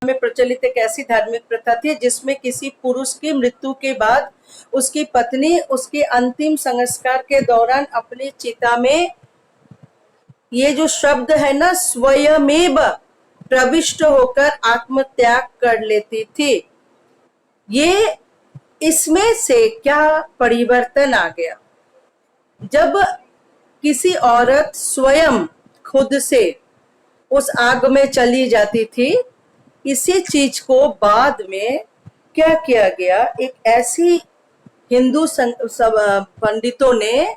में प्रचलित एक ऐसी धार्मिक प्रथा थी जिसमें किसी पुरुष की मृत्यु के बाद उसकी पत्नी उसके अंतिम संस्कार के दौरान अपनी चिता में, ये जो शब्द है ना, स्वयमेव प्रविष्ट होकर आत्मत्याग कर लेती थी। ये इसमें से क्या परिवर्तन आ गया? जब किसी औरत स्वयं खुद से उस आग में चली जाती थी, इसी चीज को बाद में क्या किया गया, एक ऐसी हिंदू पंडितों ने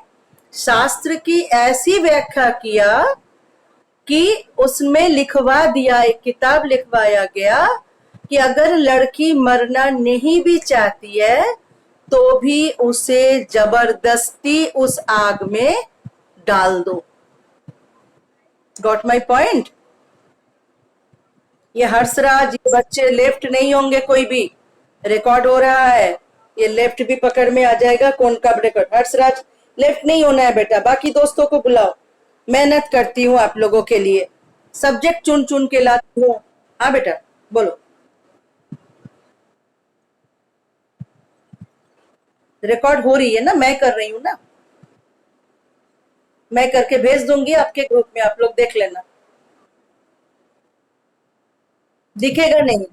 शास्त्र की ऐसी व्याख्या किया कि उसमें लिखवा दिया, एक किताब लिखवाया गया कि अगर लड़की मरना नहीं भी चाहती है तो भी उसे जबरदस्ती उस आग में डाल दो। Got my point? ये हर्षराज, ये बच्चे लेफ्ट नहीं होंगे, कोई भी रिकॉर्ड हो रहा है, ये लेफ्ट भी पकड़ में आ जाएगा। कौन कब रिकॉर्ड? हर्षराज लेफ्ट नहीं होना है बेटा, बाकी दोस्तों को बुलाओ, मेहनत करती हूँ आप लोगों के लिए, सब्जेक्ट चुन चुन के लाती हूँ। हाँ बेटा बोलो। रिकॉर्ड हो रही है ना, मैं कर रही हूँ ना, मैं करके भेज दूंगी आपके ग्रुप में, आप लोग देख लेना। दिखेगा नहीं,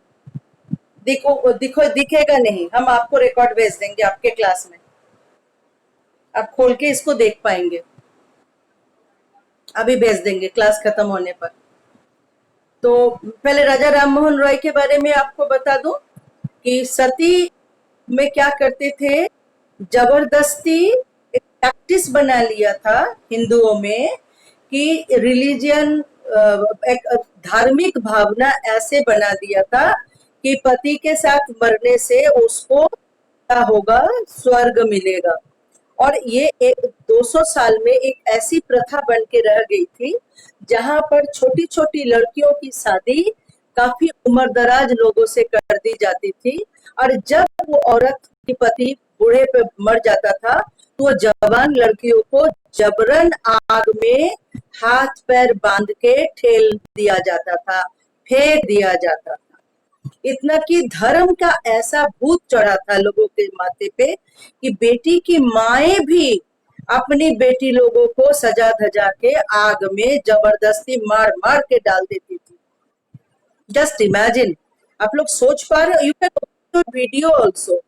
दिखेगा नहीं, हम आपको रिकॉर्ड भेज देंगे आपके क्लास में, आप खोल के इसको देख पाएंगे, अभी भेज देंगे क्लास खत्म होने पर। तो पहले राजा राममोहन रॉय के बारे में आपको बता दूं कि सती में क्या करते थे, जबरदस्ती एक प्रैक्टिस बना लिया था हिंदुओं में कि रिलीजियन, एक धार्मिक भावना ऐसे बना दिया था कि पति के साथ मरने से उसको क्या होगा, स्वर्ग मिलेगा। और ये 200 साल में एक ऐसी प्रथा बन के रह गई थी जहां पर छोटी छोटी लड़कियों की शादी काफी उम्रदराज लोगों से कर दी जाती थी, और जब वो औरत की पति बूढ़े पे मर जाता था तो वो जवान लड़कियों को जबरन आग में हाथ पैर बांध के ठेल दिया जाता था, फेंक दिया जाता था। इतना कि धर्म का ऐसा भूत चढ़ा था लोगों के माथे पे कि बेटी की माएं भी अपनी बेटी लोगों को सजा धजा के आग में जबरदस्ती मार मार के डाल देती थी। जस्ट इमेजिन, आप लोग सोच पा रहे हो? यू कैन वीडियो ऑल्सो,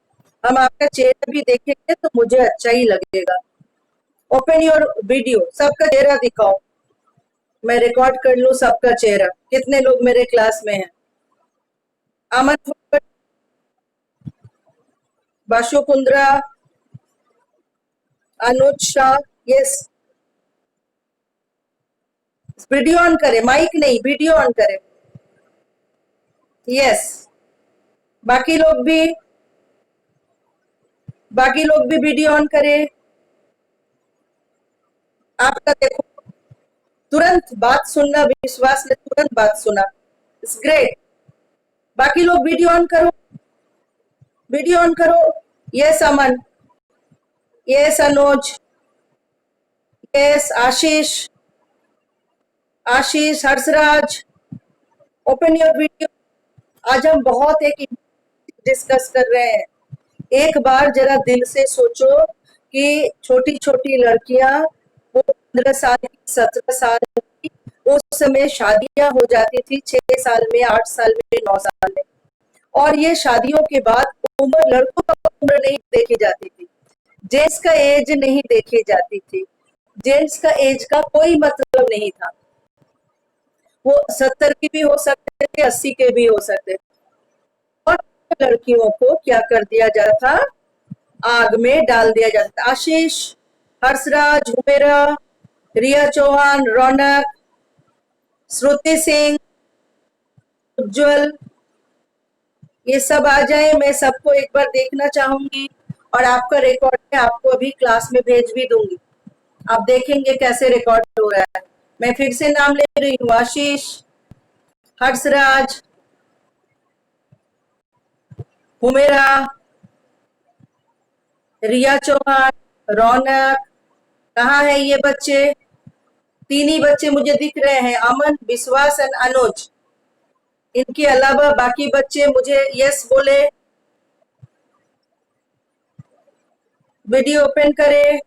हम आपका चेहरा भी देखेंगे तो मुझे अच्छा ही लगेगा। ओपन योर वीडियो, सबका चेहरा दिखाओ, मैं रिकॉर्ड कर लूं सबका चेहरा। कितने लोग मेरे क्लास में हैं? अमन, बाशु कुंद्रा, अनुज शाह, यस। वीडियो ऑन करें, माइक नहीं, वीडियो ऑन करें, यस। बाकी लोग भी, वीडियो ऑन करें। आपका देखो, तुरंत बात सुनना, विश्वास ने तुरंत बात सुना, इट्स ग्रेट। बाकी लोग वीडियो ऑन करो, वीडियो ऑन करो। Yes Aman, yes Anuj, yes Ashish, Harshraj, open your video. आज हम बहुत एक डिस्कस कर रहे हैं। एक बार जरा दिल से सोचो कि छोटी छोटी लड़कियां, वो 15 साल की, 17 साल की, उस समय शादियां हो जाती थी 6 साल में, 8 साल में, 9 साल में। और ये शादियों के बाद उम्र, लड़कों का उम्र नहीं देखी जाती थी, जेंट्स का एज नहीं देखी जाती थी, जेंट्स का एज का कोई मतलब नहीं था। वो 70 की भी हो सकते थे, 80 के भी हो सकते थे। और लड़कियों को क्या कर दिया जाता था, आग में डाल दिया जाता था। आशीष, हर्षराज, हुमेरा, रिया चौहान, रौनक, श्रुति सिंह, उज्जवल, ये सब आ जाए, मैं सबको एक बार देखना चाहूंगी। और आपका रिकॉर्ड है, आपको अभी क्लास में भेज भी दूंगी, आप देखेंगे कैसे रिकॉर्ड हो रहा है। मैं फिर से नाम ले रही हूँ, आशीष, हर्षराज, हुमेरा, रिया चौहान, रौनक। कहाँ है ये बच्चे? 3 ही बच्चे मुझे दिख रहे हैं, अमन, विश्वास एंड अनुज। इनके अलावा बाकी बच्चे मुझे यस बोले, वीडियो ओपन करें।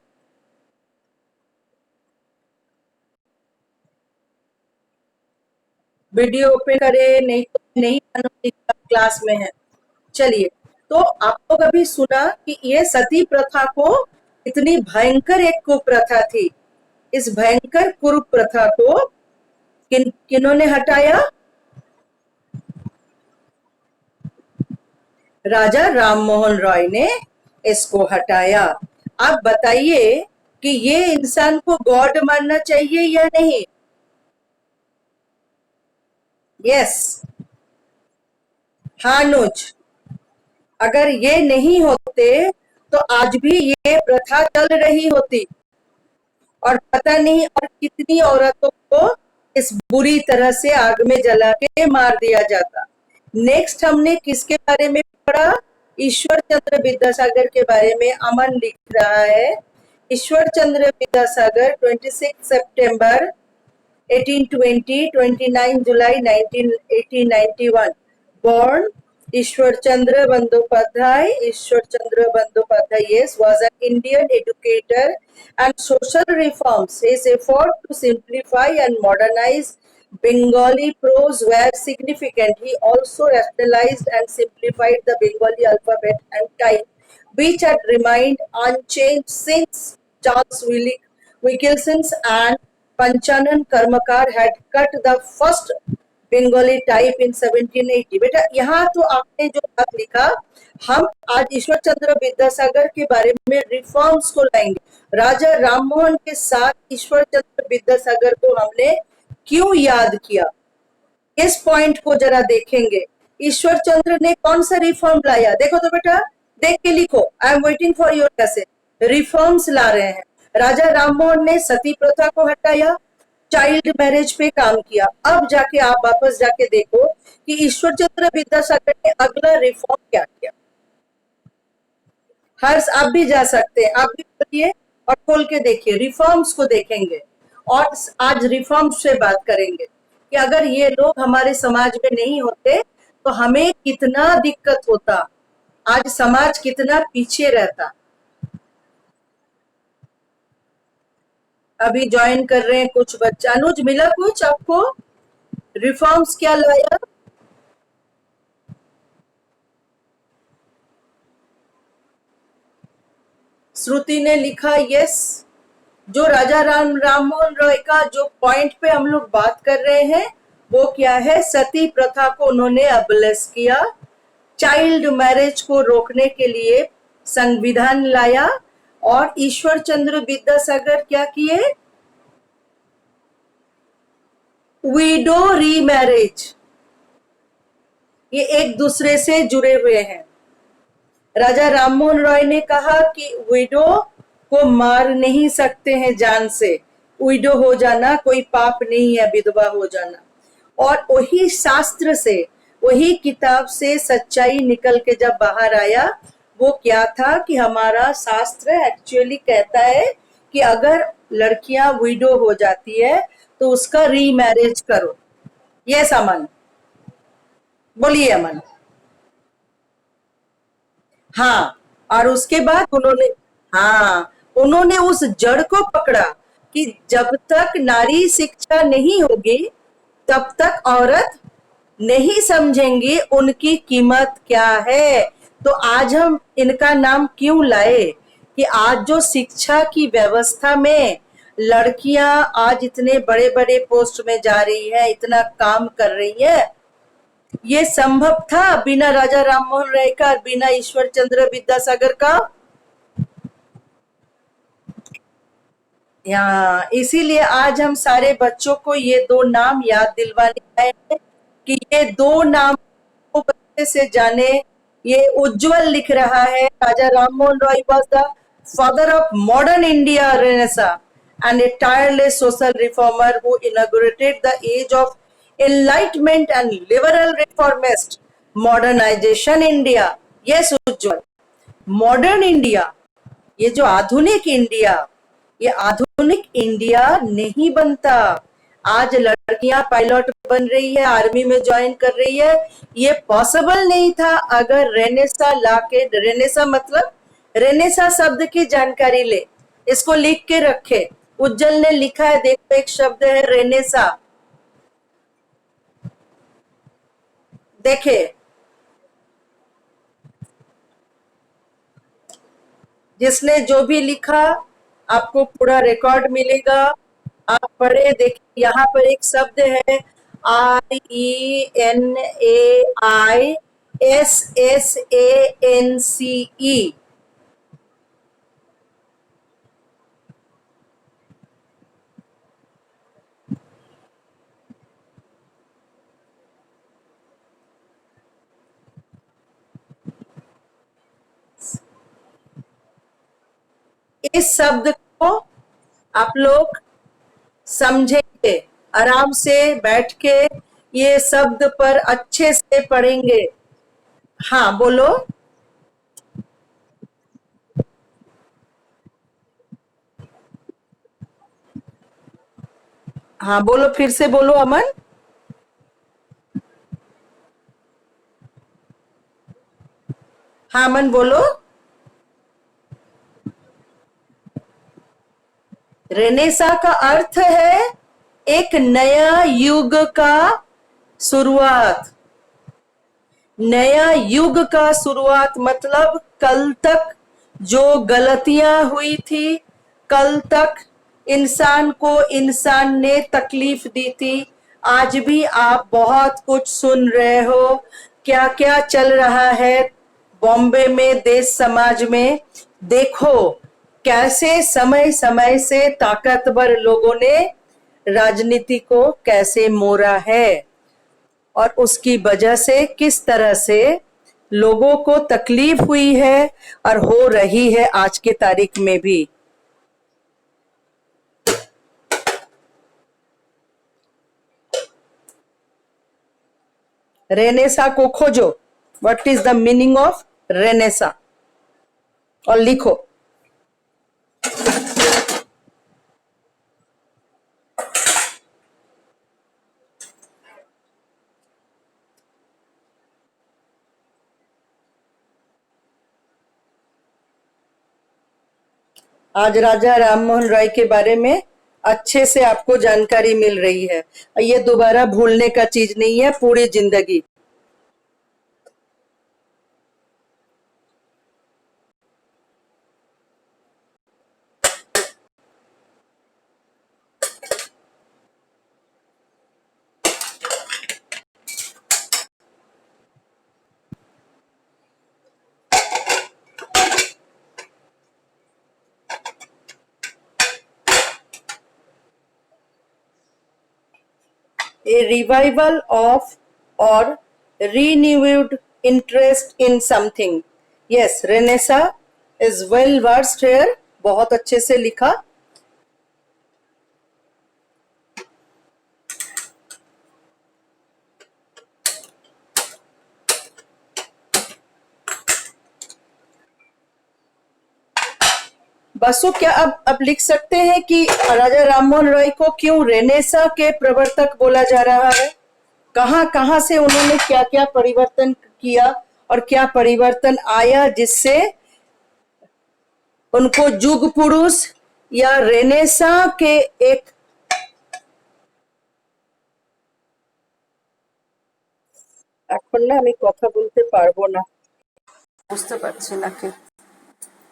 वीडियो ओपन करें, नहीं तो नहीं मानूंगी क्लास में है। चलिए, तो आप लोग अभी सुना कि ये सती प्रथा को इतनी भयंकर एक कुप्रथा थी। इस भयंकर कुप्रथा को किन्होंने हटाया? राजा राममोहन रॉय ने इसको हटाया। आप बताइए कि ये इंसान को गॉड मानना चाहिए या नहीं? यस, हाँ अनुज, अगर ये नहीं होते तो आज भी ये प्रथा चल रही होती और पता नहीं और कितनी औरतों को इस बुरी तरह से आग में जला के मार दिया जाता। नेक्स्ट हमने किसके बारे में पढ़ा? ईश्वर चंद्र विद्यासागर के बारे में अमन लिख रहा है। ईश्वर चंद्र विद्यासागर 26 सितंबर 1820, 29 July 1891, born Ishwar Chandra Bandyopadhyay. Ishwar Chandra Bandyopadhyay, yes, was an Indian educator and social reforms. His effort to simplify and modernize Bengali prose were significant. He also rationalized and simplified the Bengali alphabet and type, which had remained unchanged since Charles Wilkinson and Panchanan Karmakar had cut the first Bengali type in 1780। बेटा यहाँ तो आपने जो बात लिखा, हम आज ईश्वर चंद्र विद्यासागर के बारे में रिफॉर्म्स को लाएंगे। राजा राममोहन के साथ ईश्वर चंद्र विद्यासागर को हमने क्यों याद किया, इस पॉइंट को जरा देखेंगे। ईश्वर चंद्र ने कौन सा रिफॉर्म लाया? देखो तो बेटा, देख के लिखो। I am waiting for your message. Reforms ला रहे हैं। राजा राममोहन ने सती प्रथा को हटाया, चाइल्ड मैरिज पे काम किया। अब जाके आप वापस जाके देखो कि ईश्वर चंद्र विद्यासागर ने अगला रिफॉर्म क्या किया। हर्ष, आप भी जा सकते हैं, आप भी बोलिए और खोल के देखिए, रिफॉर्म्स को देखेंगे और आज रिफॉर्म्स से बात करेंगे कि अगर ये लोग हमारे समाज में नहीं होते तो हमें कितना दिक्कत होता, आज समाज कितना पीछे रहता। अभी ज्वाइन कर रहे हैं कुछ बच्चे। अनुज, मिला कुछ आपको? रिफॉर्म्स क्या लाया? श्रुति ने लिखा यस। जो राजा राममोहन रॉय का जो पॉइंट पे हम लोग बात कर रहे हैं वो क्या है? सती प्रथा को उन्होंने अबलिश किया, चाइल्ड मैरिज को रोकने के लिए संविधान लाया। और ईश्वर चंद्र विद्यासागर क्या किए? विडो रीमैरिज, ये एक दूसरे से जुड़े हुए हैं। राजा राममोहन रॉय ने कहा कि विडो को मार नहीं सकते हैं जान से, विडो हो जाना कोई पाप नहीं है, विधवा हो जाना। और वही शास्त्र से, वही किताब से सच्चाई निकल के जब बाहर आया, वो क्या था कि हमारा शास्त्र एक्चुअली कहता है कि अगर लड़कियां विडो हो जाती है तो उसका रीमैरिज करो। यस अमन, बोलिए अमन। हाँ, और उसके बाद उन्होंने उस जड़ को पकड़ा कि जब तक नारी शिक्षा नहीं होगी तब तक औरत नहीं समझेंगी उनकी कीमत क्या है। तो आज हम इनका नाम क्यों लाए कि आज जो शिक्षा की व्यवस्था में लड़कियां आज इतने बड़े बड़े पोस्ट में जा रही है, इतना काम कर रही है, ये संभव था बिना राजा राममोहन राय का, बिना ईश्वर चंद्र विद्यासागर का? इसीलिए आज हम सारे बच्चों को ये दो नाम याद दिलवाने आए हैं कि ये दो नाम को बच्चे से जाने। ये उज्जवल लिख रहा है, Raja Rammohan Roy was the father of modern India Renaissance and a tireless social reformer who inaugurated the age of enlightenment and liberal reformist modernization India। Yes Ujjwal, modern India, ये जो आधुनिक इंडिया, ये आधुनिक इंडिया नहीं बनता आज लड़कियां पायलट बन रही है, आर्मी में ज्वाइन कर रही है। ये पॉसिबल नहीं था अगर रेनेसा लाके, रेनेसा मतलब रेनेसा शब्द की जानकारी ले, इसको लिख के रखे। उज्जवल ने लिखा है, देखो एक शब्द है रेनेसा, देखे। जिसने जो भी लिखा आपको पूरा रिकॉर्ड मिलेगा, आप पढ़े। देखिए यहाँ पर एक शब्द है RENAISSANCE। इस शब्द को आप लोग समझेंगे, आराम से बैठ के ये शब्द पर अच्छे से पढ़ेंगे। हाँ बोलो। हाँ बोलो, फिर से बोलो अमन। हाँ अमन बोलो। रेनेसा का अर्थ है एक नया युग का शुरुआत। नया युग का शुरुआत मतलब कल तक जो गलतियां हुई थी, कल तक इंसान को इंसान ने तकलीफ दी थी, आज भी आप बहुत कुछ सुन रहे हो। क्या क्या चल रहा है बॉम्बे में, देश समाज में। देखो कैसे समय समय से ताकतवर लोगों ने राजनीति को कैसे मोड़ा है, और उसकी वजह से किस तरह से लोगों को तकलीफ हुई है और हो रही है आज के तारीख में भी। रेनेसा को खोजो, what is the meaning of Renaissance, और लिखो। आज राजा राममोहन रॉय के बारे में अच्छे से आपको जानकारी मिल रही है। ये दोबारा भूलने का चीज नहीं है पूरी जिंदगी। A revival of or renewed interest in something. Yes, Renaissance is well versed here. बहुत अच्छे से लिखा। बसु क्या अब लिख सकते हैं कि राजा राममोहन रॉय को क्यों रेनेसा के प्रवर्तक बोला जा रहा है? कहां कहां से उन्होंने क्या क्या परिवर्तन किया और क्या परिवर्तन आया जिससे उनको युग पुरुष या रेनेसा के एक, এখন না আমি কথা বলতে পারবো না, বুঝতে পারছি না কে,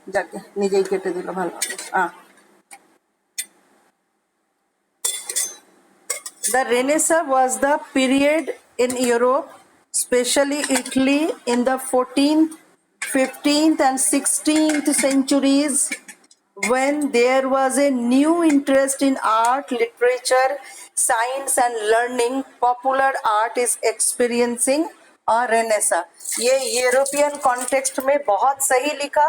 যাকে নিজেই কেটে দিল ভালো। The Renaissance was the period in Europe, especially Italy, in the 14th, 15th, and 16th centuries, when there was a new interest in art, literature, science, and learning. Popular art is experiencing a renaissance. ये European context में बहुत सही लिखा।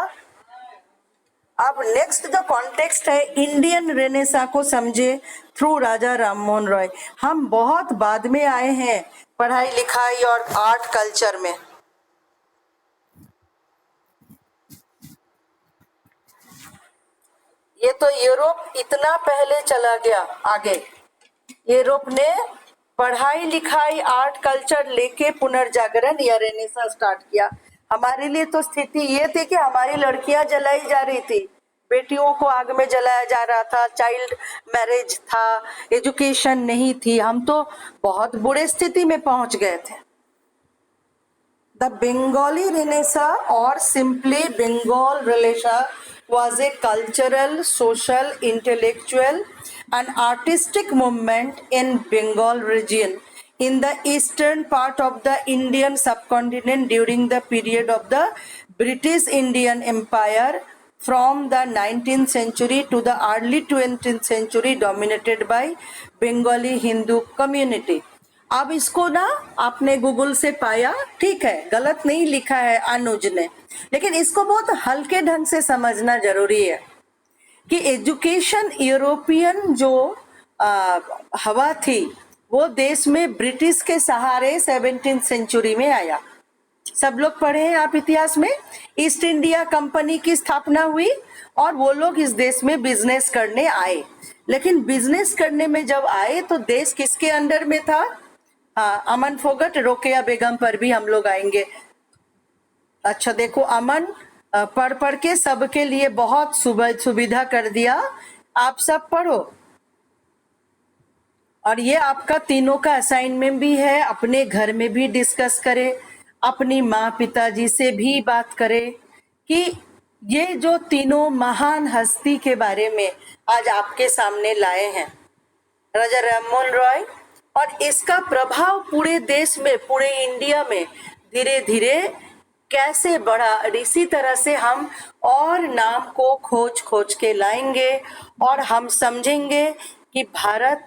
अब next जो context है Indian Renaissance को समझे थ्रू राजा राममोहन रॉय। हम बहुत बाद में आए हैं पढ़ाई लिखाई और आर्ट कल्चर में। ये तो यूरोप इतना पहले चला गया आगे। यूरोप ने पढ़ाई लिखाई आर्ट कल्चर लेके पुनर्जागरण या रेनेसां स्टार्ट किया। हमारे लिए तो स्थिति ये थी कि हमारी लड़कियां जलाई जा रही थी, बेटियों को आग में जलाया जा रहा था, चाइल्ड मैरिज था, एजुकेशन नहीं थी, हम तो बहुत बुरे स्थिति में पहुंच गए थे। The Bengali Renaissance, or simply Bengal Renaissance, was a cultural, social, intellectual, and artistic movement in Bengal region in the eastern part of the Indian subcontinent during the period of the British Indian Empire from the 19th century to the early 20th century, dominated by Bengali Hindu community. अब इसको ना आपने Google से पाया, ठीक है, गलत नहीं लिखा है अनुज ने, लेकिन इसको बहुत हल्के ढंग से समझना जरूरी है कि एजुकेशन यूरोपियन जो हवा थी वो देश में ब्रिटिश के सहारे 17th सेंचुरी में आया। सब लोग पढ़े हैं आप इतिहास में, ईस्ट इंडिया कंपनी की स्थापना हुई और वो लोग इस देश में बिजनेस करने आए। लेकिन बिजनेस करने में जब आए तो देश किसके अंडर में था? हाँ, अमन फोगट, रोकेया बेगम पर भी हम लोग आएंगे। अच्छा देखो, अमन पढ़ पढ़ के सबके लिए बहुत सुविधा कर दिया, आप सब पढ़ो। और ये आपका तीनों का असाइनमेंट भी है, अपने घर में भी डिस्कस करें, अपनी माँ पिताजी से भी बात करें कि ये जो तीनों महान हस्ती के बारे में आज आपके सामने लाए हैं, राजा राममोहन रॉय, और इसका प्रभाव पूरे देश में, पूरे इंडिया में धीरे धीरे कैसे बढ़ा, इसी तरह से हम और नाम को खोज खोज के लाएंगे और हम समझेंगे कि भारत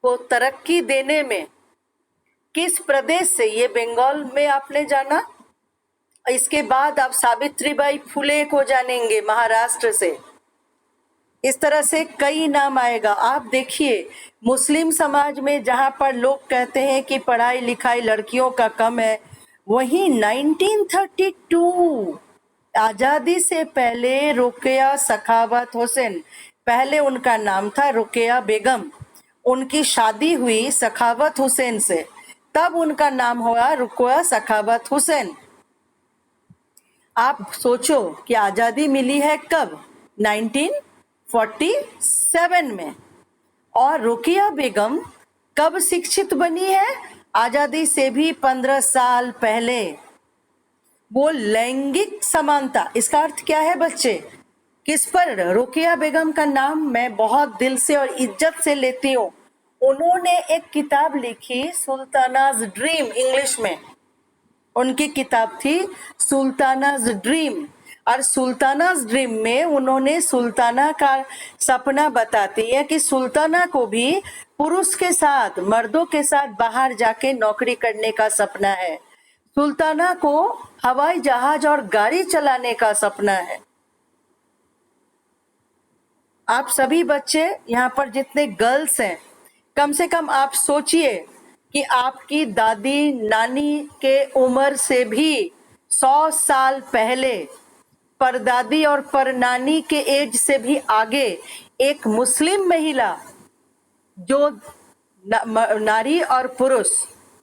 को तरक्की देने में किस प्रदेश से, ये बंगाल में आपने जाना, इसके बाद आप सावित्रीबाई फुले को जानेंगे महाराष्ट्र से, इस तरह से कई नाम आएगा। आप देखिए मुस्लिम समाज में जहां पर लोग कहते हैं कि पढ़ाई लिखाई लड़कियों का कम है, वहीं 1932 आजादी से पहले रुकया सखावत हुसैन, पहले उनका नाम था रुकया बेगम, उनकी शादी हुई सखावत हुसैन से, तब उनका नाम हुआ रुकया सखावत हुसैन। आप सोचो कि आजादी मिली है कब? 1947 में। और रुकिया बेगम कब शिक्षित बनी है? आजादी से भी 15 साल पहले। वो लैंगिक समानता, इसका अर्थ क्या है बच्चे? किस पर? रुकिया बेगम का नाम मैं बहुत दिल से और इज्जत से लेती हूँ। उन्होंने एक किताब लिखी सुल्तानाज ड्रीम, इंग्लिश में उनकी किताब थी सुल्तानाज ड्रीम, और सुल्तानाज ड्रीम में उन्होंने सुल्ताना का सपना बताती है कि सुल्ताना को भी पुरुष के साथ, मर्दों के साथ बाहर जाके नौकरी करने का सपना है, सुल्ताना को हवाई जहाज और गाड़ी चलाने का सपना है। आप सभी बच्चे यहाँ पर जितने गर्ल्स हैं, कम से कम आप सोचिए कि आपकी दादी नानी के उम्र से भी 100 साल पहले, परदादी और परनानी के एज से भी आगे एक मुस्लिम महिला, जो नारी और पुरुष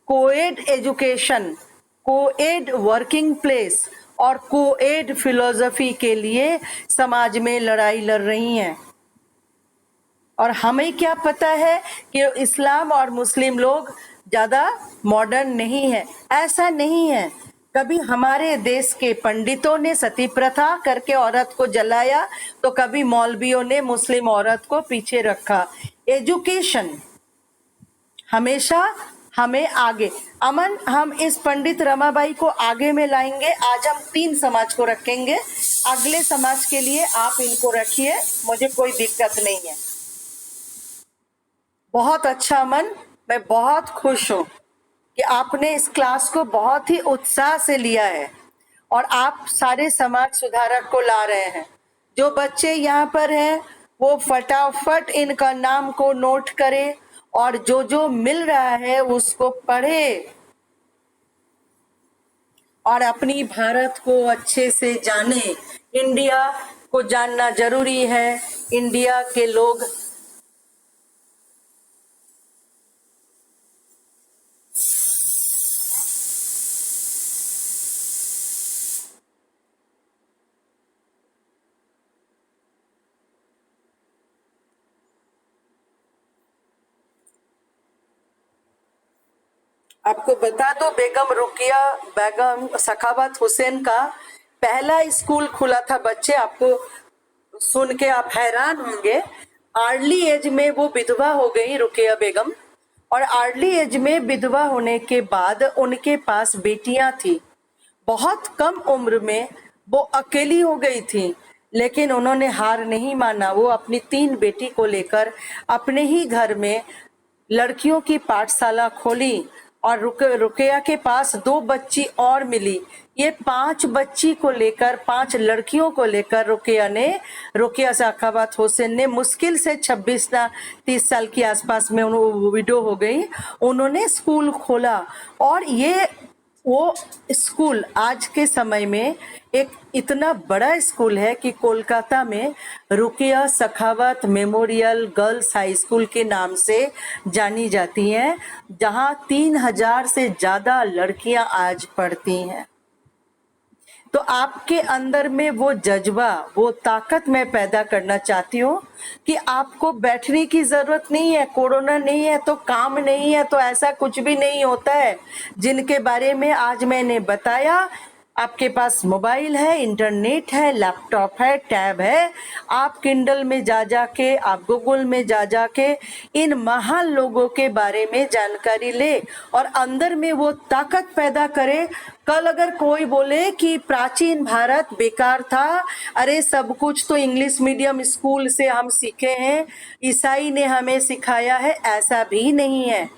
coed education, coed working place और कोएड फिलोसफी के लिए समाज में लड़ाई लड़ रही हैं। और हमें क्या पता है कि इस्लाम और मुस्लिम लोग ज्यादा मॉडर्न नहीं है, ऐसा नहीं है। कभी हमारे देश के पंडितों ने सती प्रथा करके औरत को जलाया, तो कभी मौलवियों ने मुस्लिम औरत को पीछे रखा। एजुकेशन हमेशा हमें आगे, अमन, हम इस पंडित रमाबाई को आगे में लाएंगे। आज हम 3 समाज को रखेंगे, अगले समाज के लिए आप इनको रखिए, मुझे कोई दिक्कत नहीं है। बहुत अच्छा अमन, मैं बहुत खुश हूँ कि आपने इस क्लास को बहुत ही उत्साह से लिया है और आप सारे समाज सुधारक को ला रहे हैं। जो बच्चे यहाँ पर हैं वो फटाफट इनका नाम को नोट करें और जो जो मिल रहा है उसको पढ़े और अपनी भारत को अच्छे से जाने। इंडिया को जानना जरूरी है। इंडिया के लोग आपको बता दो, बेगम रुकिया बेगम सखावत हुसैन का पहला स्कूल खुला था। बच्चे, आपको सुन के आप हैरान होंगे, अर्ली एज में वो विधवा हो गई रुकिया बेगम, और अर्ली एज में विधवा होने के बाद उनके पास बेटियां थी। बहुत कम उम्र में वो अकेली हो गई थी, लेकिन उन्होंने हार नहीं माना। वो अपनी 3 बेटी को लेकर अपने ही घर में लड़कियों की पाठशाला खोली, और रुकया के पास 2 बच्ची और मिली। ये 5 बच्ची को लेकर, 5 लड़कियों को लेकर रुकया सखावत हुसैन ने मुश्किल से 26 ना 30 साल के आसपास में वो विडो हो गई। उन्होंने स्कूल खोला, और ये वो स्कूल आज के समय में एक इतना बड़ा स्कूल है कि कोलकाता में रुकिया सखावत मेमोरियल गर्ल्स हाई स्कूल के नाम से जानी जाती हैं, जहां 3000 से ज्यादा लड़कियां आज पढ़ती हैं। तो आपके अंदर में वो जज्बा, वो ताकत मैं पैदा करना चाहती हूँ कि आपको बैठने की जरूरत नहीं है। कोरोना नहीं है तो काम नहीं है तो ऐसा कुछ भी नहीं होता है। जिनके बारे में आज मैंने बताया, आपके पास मोबाइल है, इंटरनेट है, लैपटॉप है, टैब है। आप किंडल में जा जाके, आप गूगल में जा जाके इन महान लोगों के बारे में जानकारी ले, और अंदर में वो ताकत पैदा करे। कल अगर कोई बोले कि प्राचीन भारत बेकार था, अरे सब कुछ तो इंग्लिश मीडियम स्कूल से हम सीखे हैं, ईसाई ने हमें सिखाया है, ऐसा भी नहीं है।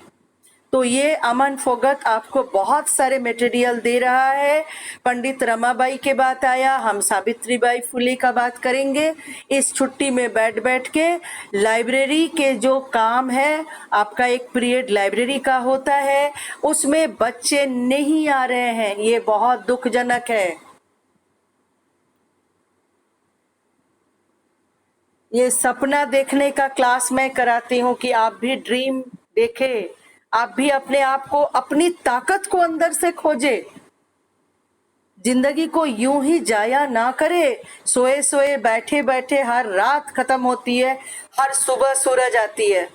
तो ये अमन फोगत आपको बहुत सारे मटेरियल दे रहा है। पंडित रमाबाई के बात आया, हम सावित्रीबाई फुले का बात करेंगे। इस छुट्टी में बैठ बैठ के लाइब्रेरी के जो काम है, आपका एक पीरियड लाइब्रेरी का होता है, उसमें बच्चे नहीं आ रहे हैं, ये बहुत दुखजनक है। ये सपना देखने का क्लास मैं कराती हूँ कि आप भी ड्रीम देखें, आप भी अपने आप को, अपनी ताकत को अंदर से खोजे। जिंदगी को यूं ही जाया ना करे, सोए सोए बैठे बैठे हर रात खत्म होती है, हर सुबह सूरज आती है।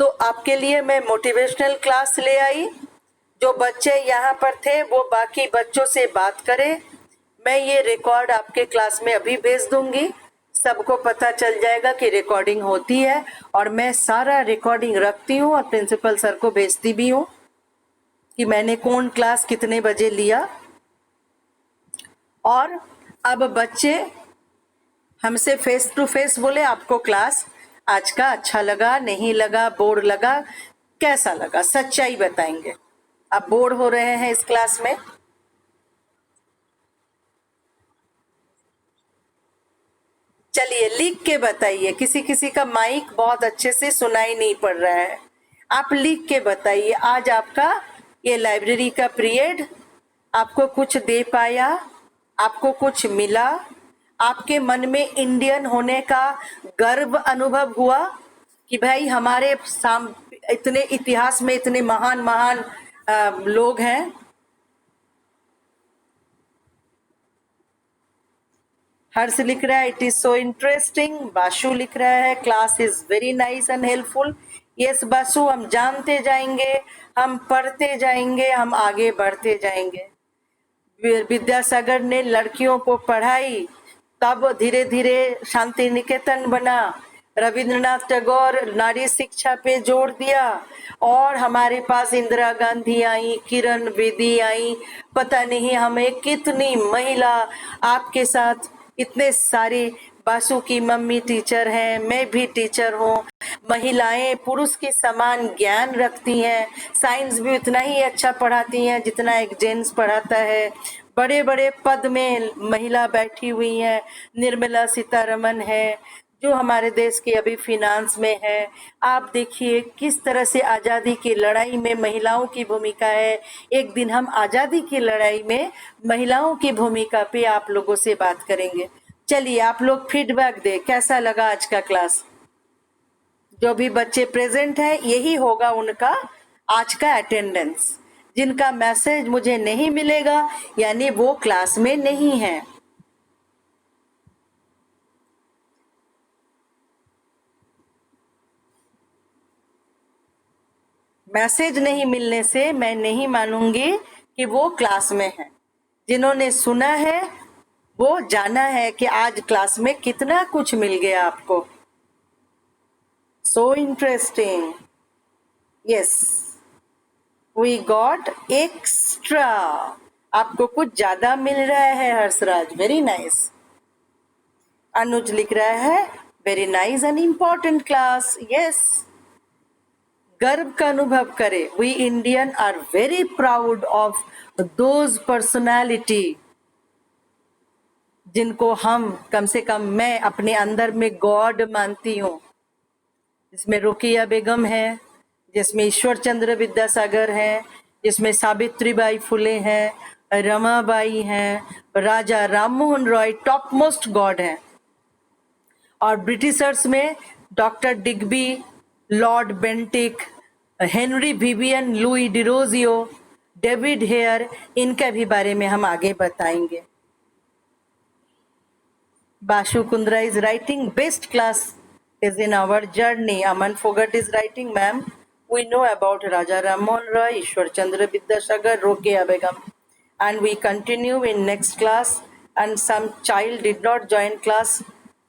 तो आपके लिए मैं मोटिवेशनल क्लास ले आई। जो बच्चे यहाँ पर थे वो बाकी बच्चों से बात करें। मैं ये रिकॉर्ड आपके क्लास में अभी भेज दूंगी, सबको पता चल जाएगा कि रिकॉर्डिंग होती है, और मैं सारा रिकॉर्डिंग रखती हूँ और प्रिंसिपल सर को भेजती भी हूँ कि मैंने कौन क्लास कितने बजे लिया। और अब बच्चे हमसे फेस टू फेस बोले, आपको क्लास आज का अच्छा लगा, नहीं लगा, बोर लगा, कैसा लगा, सच्चाई बताएंगे। आप बोर हो रहे हैं इस क्लास में? चलिए लिख के बताइए। किसी किसी का माइक बहुत अच्छे से सुनाई नहीं पड़ रहा है, आप लिख के बताइए। आज आपका ये लाइब्रेरी का पीरियड आपको कुछ दे पाया, आपको कुछ मिला, आपके मन में इंडियन होने का गर्व अनुभव हुआ कि भाई हमारे इतने इतिहास में इतने महान महान लोग हैं। हर्ष लिख रहा है it is so interesting. Bashu लिख रहा है class is very nice and helpful. Yes Bashu, हम जानते जाएंगे, हम पढ़ते जाएंगे, हम आगे बढ़ते जाएंगे। विद्यासागर ने लड़कियों को पढ़ाई, तब धीरे धीरे शांति निकेतन बना। रविंद्रनाथ टैगोर नारी शिक्षा पे जोर दिया, और हमारे पास इंदिरा गांधी आई, किरण बेदी आई, पता नहीं हमें कितनी महिला आपके साथ इतने सारे। बासु की मम्मी टीचर हैं, मैं भी टीचर हूँ। महिलाएं पुरुष के समान ज्ञान रखती हैं, साइंस भी उतना ही अच्छा पढ़ाती हैं जितना एक जेंट्स पढ़ाता है। बड़े बड़े पद में महिला बैठी हुई हैं, निर्मला सीतारमन है जो हमारे देश के अभी फिनांस में है। आप देखिए किस तरह से आजादी की लड़ाई में महिलाओं की भूमिका है। एक दिन हम आजादी की लड़ाई में महिलाओं की भूमिका पे आप लोगों से बात करेंगे। चलिए आप लोग फीडबैक दे, कैसा लगा आज का क्लास। जो भी बच्चे प्रेजेंट हैं यही होगा उनका आज का अटेंडेंस। जिनका मैसेज मुझे नहीं मिलेगा यानी वो क्लास में नहीं है। मैसेज नहीं मिलने से मैं नहीं मानूंगी कि वो क्लास में है। जिन्होंने सुना है वो जाना है कि आज क्लास में कितना कुछ मिल गया आपको। So interesting. Yes, we got extra. आपको कुछ ज्यादा मिल रहा है हर्षराज, वेरी नाइस। अनुज लिख रहा है very nice and important class. Yes, गर्व का अनुभव करें। We Indian are very proud of those personality जिनको हम, कम से कम मैं अपने अंदर में गॉड मानती हूँ। जिसमें रुकिया बेगम है, जिसमें ईश्वर चंद्र विद्यासागर है, जिसमें सावित्रीबाई फुले हैं, रमाबाई हैं, Raja Rammohan Roy top most god हैं। और ब्रिटिशर्स में doctor Digby, Lord Bentinck, Henry Vivian Louis Derozio, David Hare, इनके भी बारे में हम आगे बताएंगे। Bashu Kundra is writing best class is in our journey. Aman Fogat is writing, ma'am, we know about Raja Rammohn Roy, Ishwar Chandra Vidyasagar, Rokeya Begum, and we continue in next class. And some child did not join class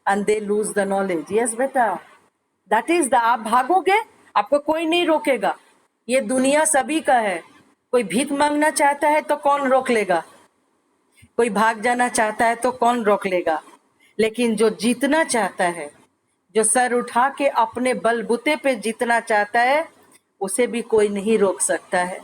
and they lose the knowledge. Yes, beta, that is the, आप भागोगे आपको कोई नहीं रोकेगा। ये दुनिया सभी का है। कोई भीख मांगना चाहता है तो कौन रोक लेगा? कोई भाग जाना चाहता है तो कौन रोक लेगा? लेकिन जो जीतना चाहता है, जो सर उठा के अपने बलबूते पे जीतना चाहता है, उसे भी कोई नहीं रोक सकता है।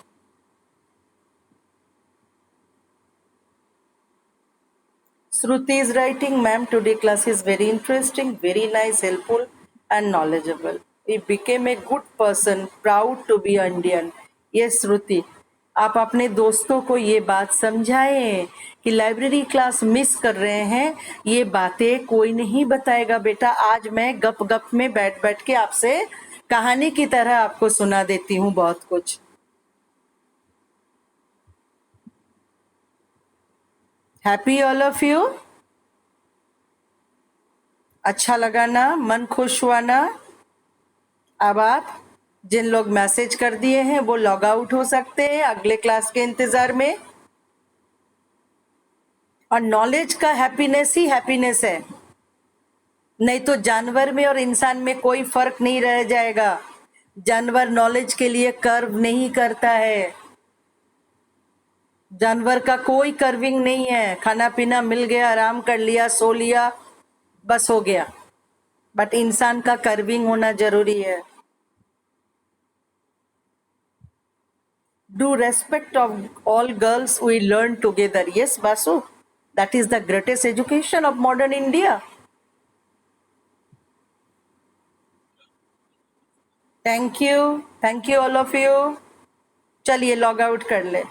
Shruti is writing, ma'am, today class is very interesting, very nice, helpful and knowledgeable. We became a good person, proud to be Indian. Yes, Shruti, आप अपने दोस्तों को ये बात समझाएं कि लाइब्रेरी क्लास मिस कर रहे हैं। ये बातें कोई नहीं बताएगा बेटा। आज मैं गप गप में बैठ बैठ के आपसे कहानी की तरह आपको सुना देती हूँ बहुत कुछ। Happy all of you. अच्छा लगा ना, मन खुश हुआ ना? अब आप जिन लोग मैसेज कर दिए हैं वो लॉग आउट हो सकते हैं अगले क्लास के इंतजार में। और नॉलेज का हैप्पीनेस ही हैप्पीनेस है, नहीं तो जानवर में और इंसान में कोई फर्क नहीं रह जाएगा। जानवर नॉलेज के लिए कर्व नहीं करता है। जानवर का कोई कर्विंग नहीं है। खाना पीना मिल गया, आराम कर लिया, सो लिया, बस हो गया। बट इंसान का कर्विंग होना जरूरी है। Do respect of all girls we learn together. Yes, Basu, that is the greatest education of modern India. Thank you all of you. चलिए लॉग आउट कर ले।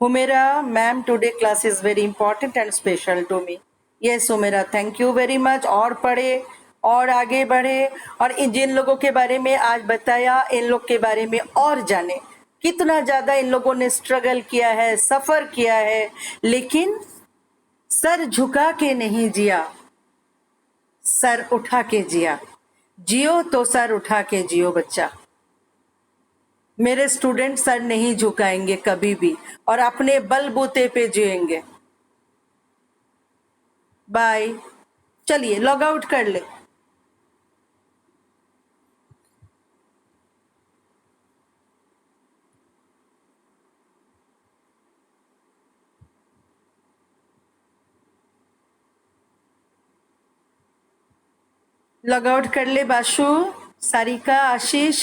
Humera ma'am, today class is very important and special to me. Yes Humera, thank you very much. और पढ़े और आगे बढ़े और जिन लोगों के बारे में आज बताया इन लोग के बारे में और जाने। कितना ज्यादा इन लोगों ने स्ट्रगल किया है, सफर किया है, लेकिन सर झुका के नहीं जिया, सर उठा के जिया। जियो तो सर उठा के जियो बच्चा। मेरे स्टूडेंट सर नहीं झुकाएंगे कभी भी और अपने बलबूते पे जिएंगे। बाय। चलिए लॉग आउट कर ले। लॉग आउट कर ले बाशु, सारिका, आशीष।